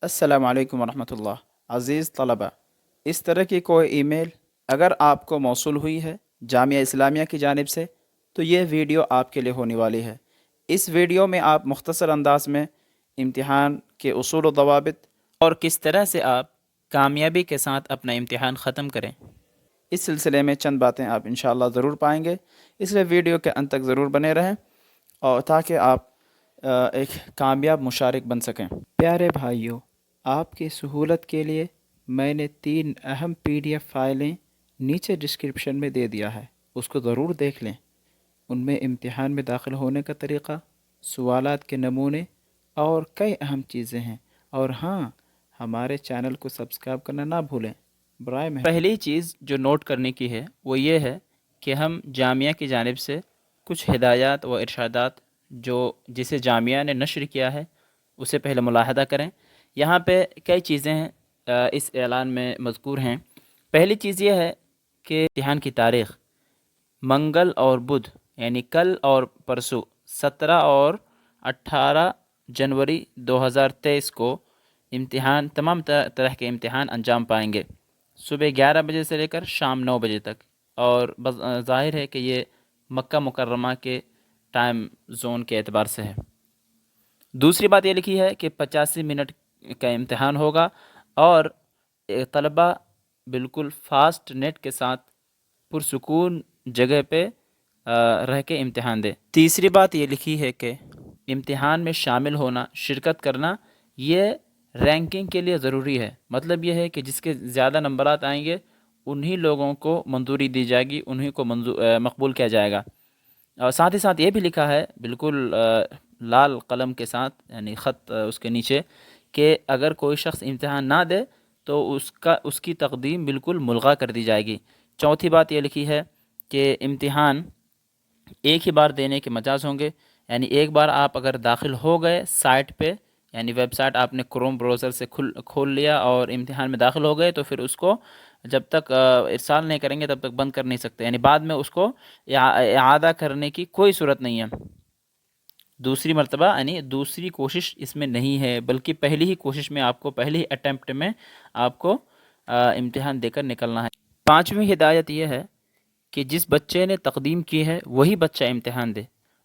السلام علیکم ورحمۃ اللہ۔ عزیز طلبہ، اس طرح کی کوئی ای میل اگر آپ کو موصول ہوئی ہے جامعہ اسلامیہ کی جانب سے تو یہ ویڈیو آپ کے لیے ہونے والی ہے۔ اس ویڈیو میں آپ مختصر انداز میں امتحان کے اصول و ضوابط اور کس طرح سے آپ کامیابی کے ساتھ اپنا امتحان ختم کریں، اس سلسلے میں چند باتیں آپ انشاءاللہ ضرور پائیں گے، اس لیے ویڈیو کے انت تک ضرور بنے رہیں اور تاکہ آپ ایک کامیاب مشارک بن سکیں۔ پیارے بھائیوں، آپ کی سہولت کے لیے میں نے 3 اہم PDF فائلیں نیچے ڈسکرپشن میں دے دیا ہے، اس کو ضرور دیکھ لیں۔ ان میں امتحان میں داخل ہونے کا طریقہ، سوالات کے نمونے اور کئی اہم چیزیں ہیں۔ اور ہاں، ہمارے چینل کو سبسکرائب کرنا نہ بھولیں برائے مہربانی۔ پہلی چیز جو نوٹ کرنے کی ہے وہ یہ ہے کہ ہم جامعہ کی جانب سے کچھ ہدایات و ارشادات جسے جامعہ نے نشر کیا ہے اسے پہلے ملاحظہ کریں۔ یہاں پہ کئی چیزیں اس اعلان میں مذکور ہیں۔ پہلی چیز یہ ہے کہ امتحان کی تاریخ منگل اور بدھ یعنی کل اور پرسوں 17 اور 18 جنوری 2023 کو تمام طرح کے امتحان انجام پائیں گے، صبح 11 بجے سے لے کر شام 9 بجے تک، اور ظاہر ہے کہ یہ مکہ مکرمہ کے ٹائم زون کے اعتبار سے ہے۔ دوسری بات یہ لکھی ہے کہ 85 منٹ کا امتحان ہوگا اور طلبہ بالکل فاسٹ نیٹ کے ساتھ پرسکون جگہ پہ رہ کے امتحان دے۔ تیسری بات یہ لکھی ہے کہ امتحان میں شامل ہونا، شرکت کرنا، یہ رینکنگ کے لیے ضروری ہے۔ مطلب یہ ہے کہ جس کے زیادہ نمبرات آئیں گے انہی لوگوں کو منظوری دی جائے گی، انہی کو مقبول کیا جائے گا۔ اور ساتھ ہی ساتھ یہ بھی لکھا ہے بالکل لال قلم کے ساتھ، یعنی خط اس کے نیچے، کہ اگر کوئی شخص امتحان نہ دے تو اس کی تقدیم بالکل ملغا کر دی جائے گی۔ چوتھی بات یہ لکھی ہے کہ امتحان ایک ہی بار دینے کے مجاز ہوں گے، یعنی ایک بار آپ اگر داخل ہو گئے سائٹ پہ، یعنی ویب سائٹ آپ نے کروم براؤزر سے کھول لیا اور امتحان میں داخل ہو گئے تو پھر اس کو جب تک ارسال نہیں کریں گے تب تک بند کر نہیں سکتے، یعنی بعد میں اس کو اعادہ کرنے کی کوئی صورت نہیں ہے۔ دوسری مرتبہ یعنی دوسری کوشش اس میں نہیں ہے، بلکہ پہلی ہی کوشش میں آپ کو، پہلی ہی اٹیمپٹ میں آپ کو امتحان دے کر نکلنا ہے۔ پانچویں ہدایت یہ ہے کہ جس بچے نے تقدیم کی ہے وہی بچہ امتحان دے،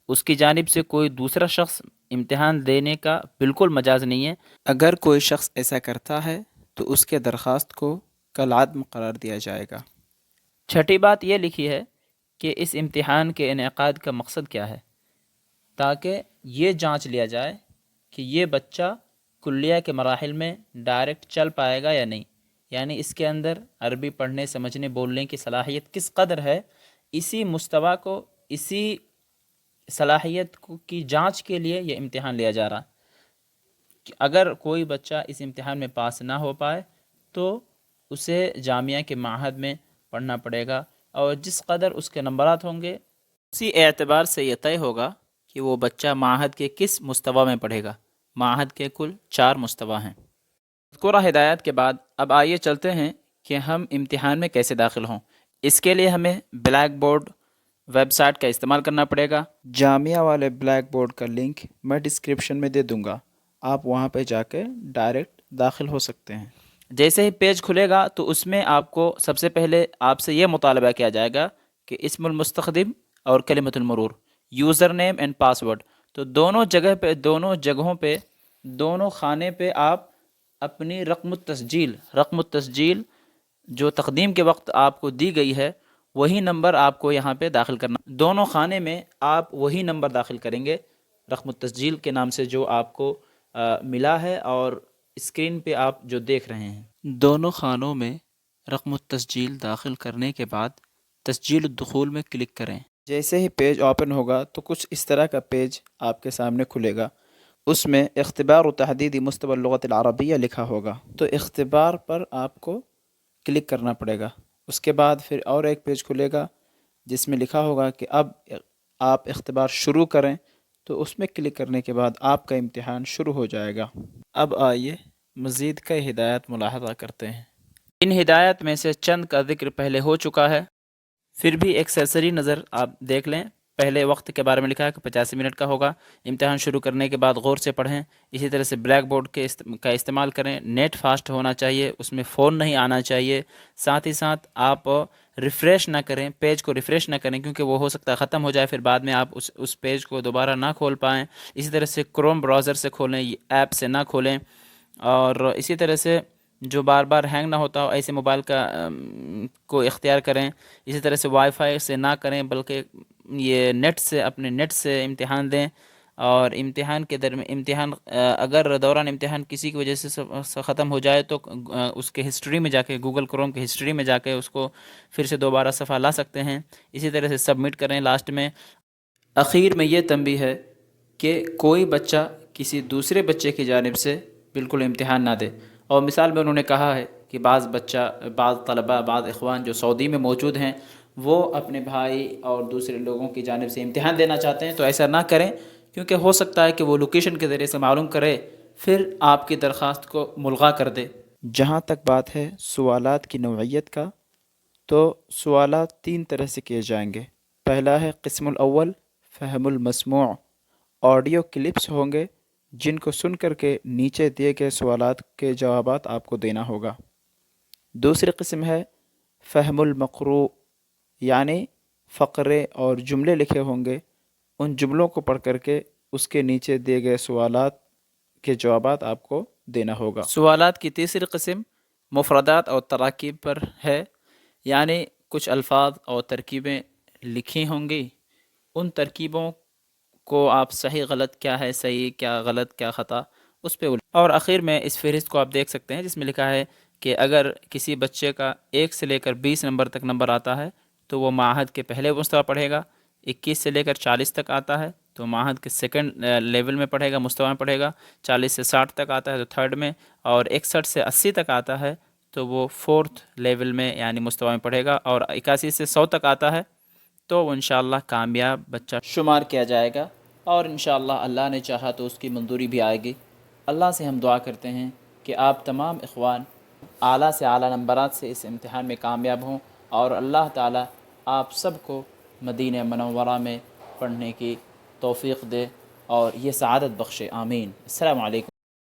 اس کی جانب سے کوئی دوسرا شخص امتحان دینے کا بالکل مجاز نہیں ہے۔ اگر کوئی شخص ایسا کرتا ہے تو اس کے درخواست کو کالعدم قرار دیا جائے گا۔ چھٹی بات یہ لکھی ہے کہ اس امتحان کے انعقاد کا مقصد کیا ہے، تاکہ یہ جانچ لیا جائے کہ یہ بچہ کلیہ کے مراحل میں ڈائریکٹ چل پائے گا یا نہیں، یعنی اس کے اندر عربی پڑھنے، سمجھنے، بولنے کی صلاحیت کس قدر ہے۔ اسی مستویٰ کو، اسی صلاحیت کی جانچ کے لیے یہ امتحان لیا جا رہا۔ اگر کوئی بچہ اس امتحان میں پاس نہ ہو پائے تو اسے جامعہ کے معہد میں پڑھنا پڑے گا، اور جس قدر اس کے نمبرات ہوں گے اسی اعتبار سے یہ طے ہوگا کہ وہ بچہ معہد کے کس مستویٰ میں پڑھے گا۔ معہد کے کل 4 مستویٰ ہیں۔ مذکورہ ہدایات کے بعد اب آئیے چلتے ہیں کہ ہم امتحان میں کیسے داخل ہوں۔ اس کے لیے ہمیں بلیک بورڈ ویب سائٹ کا استعمال کرنا پڑے گا۔ جامعہ والے بلیک بورڈ کا لنک میں ڈسکرپشن میں دے دوں گا، آپ وہاں پہ جا کے ڈائریکٹ داخل ہو سکتے ہیں۔ جیسے ہی پیج کھلے گا تو اس میں آپ کو سب سے پہلے آپ سے یہ مطالبہ کیا جائے گا کہ اسم المستخدم اور کلمۃ المرور، یوزر نیم اینڈ پاسورڈ، تو دونوں جگہوں پہ، دونوں خانے پہ آپ اپنی رقم التسجیل جو تقدیم کے وقت آپ کو دی گئی ہے وہی نمبر آپ کو یہاں پہ داخل کرنا۔ دونوں خانے میں آپ وہی نمبر داخل کریں گے رقم التسجیل کے نام سے جو آپ کو ملا ہے اور اسکرین پہ آپ جو دیکھ رہے ہیں۔ دونوں خانوں میں رقم التسجیل داخل کرنے کے بعد تسجیل الدخول میں کلک کریں۔ جیسے ہی پیج اوپن ہوگا تو کچھ اس طرح کا پیج آپ کے سامنے کھلے گا، اس میں اختبار و تحدید مستوى اللغة العربية لکھا ہوگا، تو اختبار پر آپ کو کلک کرنا پڑے گا۔ اس کے بعد پھر اور ایک پیج کھلے گا جس میں لکھا ہوگا کہ اب آپ اختبار شروع کریں، تو اس میں کلک کرنے کے بعد آپ کا امتحان شروع ہو جائے گا۔ اب آئیے مزید کئی ہدایات ملاحظہ کرتے ہیں۔ ان ہدایات میں سے چند کا ذکر پہلے ہو چکا ہے، پھر بھی ایک سرسری نظر آپ دیکھ لیں۔ پہلے وقت کے بارے میں لکھا ہے کہ 85 منٹ کا ہوگا۔ امتحان شروع کرنے کے بعد غور سے پڑھیں۔ اسی طرح سے بلیک بورڈ کا استعمال کریں۔ نیٹ فاسٹ ہونا چاہیے، اس میں فون نہیں آنا چاہیے۔ ساتھ ہی ساتھ آپ ریفریش نہ کریں، پیج کو ریفریش نہ کریں، کیونکہ وہ ہو سکتا ہے ختم ہو جائے، پھر بعد میں آپ اس پیج کو دوبارہ نہ کھول پائیں۔ اسی طرح سے کروم براؤزر سے کھولیں، ایپ سے نہ کھولیں۔ اور اسی طرح سے جو بار بار ہینگ نہ ہوتا ہو ایسے موبائل کو اختیار کریں۔ اسی طرح سے وائی فائی سے نہ کریں، بلکہ یہ نیٹ سے، اپنے نیٹ سے امتحان دیں۔ اور امتحان کے امتحان اگر دوران امتحان کسی کی وجہ سے ختم ہو جائے تو اس کے ہسٹری میں جا کے، گوگل کروم کے ہسٹری میں جا کے اس کو پھر سے دوبارہ صفحہ لا سکتے ہیں۔ اسی طرح سے سبمٹ کریں لاسٹ میں۔ اخیر میں یہ تنبیہ ہے کہ کوئی بچہ کسی دوسرے بچے کی جانب سے بالکل امتحان نہ دے۔ اور مثال میں انہوں نے کہا ہے کہ بعض طلباء، بعض اخوان جو سعودی میں موجود ہیں، وہ اپنے بھائی اور دوسرے لوگوں کی جانب سے امتحان دینا چاہتے ہیں، تو ایسا نہ کریں، کیونکہ ہو سکتا ہے کہ وہ لوکیشن کے ذریعے سے معلوم کرے، پھر آپ کی درخواست کو ملغا کر دے۔ جہاں تک بات ہے سوالات کی نوعیت کا، تو سوالات 3 طرح سے کیے جائیں گے۔ پہلا ہے قسم الاول، فہم المسموع، آڈیو کلپس ہوں گے جن کو سن کر کے نیچے دیے گئے سوالات کے جوابات آپ کو دینا ہوگا۔ دوسری قسم ہے فہم المقروء، یعنی فقرے اور جملے لکھے ہوں گے، ان جملوں کو پڑھ کر کے اس کے نیچے دیے گئے سوالات کے جوابات آپ کو دینا ہوگا۔ سوالات کی تیسری قسم مفردات اور تراکیب پر ہے، یعنی کچھ الفاظ اور ترکیبیں لکھی ہوں گی، ان ترکیبوں کو آپ صحیح غلط، کیا ہے صحیح، کیا غلط، کیا خطا، اس پہ اور آخر میں اس فہرست کو آپ دیکھ سکتے ہیں جس میں لکھا ہے کہ اگر کسی بچے کا 1 سے لے کر 20 نمبر تک نمبر آتا ہے تو وہ معہد کے پہلے مستوی پڑھے گا۔ 21 سے لے کر 40 تک آتا ہے تو معہد کے سیکنڈ لیول میں پڑھے گا، مستوی میں پڑھے گا۔ 40 سے 60 تک آتا ہے تو تھرڈ میں، اور 61 سے 80 تک آتا ہے تو وہ فورتھ لیول میں یعنی مستوی میں پڑھے گا، اور 81 سے 100 تک آتا ہے تو وہ انشاءاللہ کامیاب بچہ شمار کیا جائے گا، اور انشاءاللہ اللہ نے چاہا تو اس کی منظوری بھی آئے گی۔ اللہ سے ہم دعا کرتے ہیں کہ آپ تمام اخوان اعلیٰ سے اعلیٰ نمبرات سے اس امتحان میں کامیاب ہوں، اور اللہ تعالی آپ سب کو مدینہ منورہ میں پڑھنے کی توفیق دے اور یہ سعادت بخشے، آمین۔ السلام علیکم۔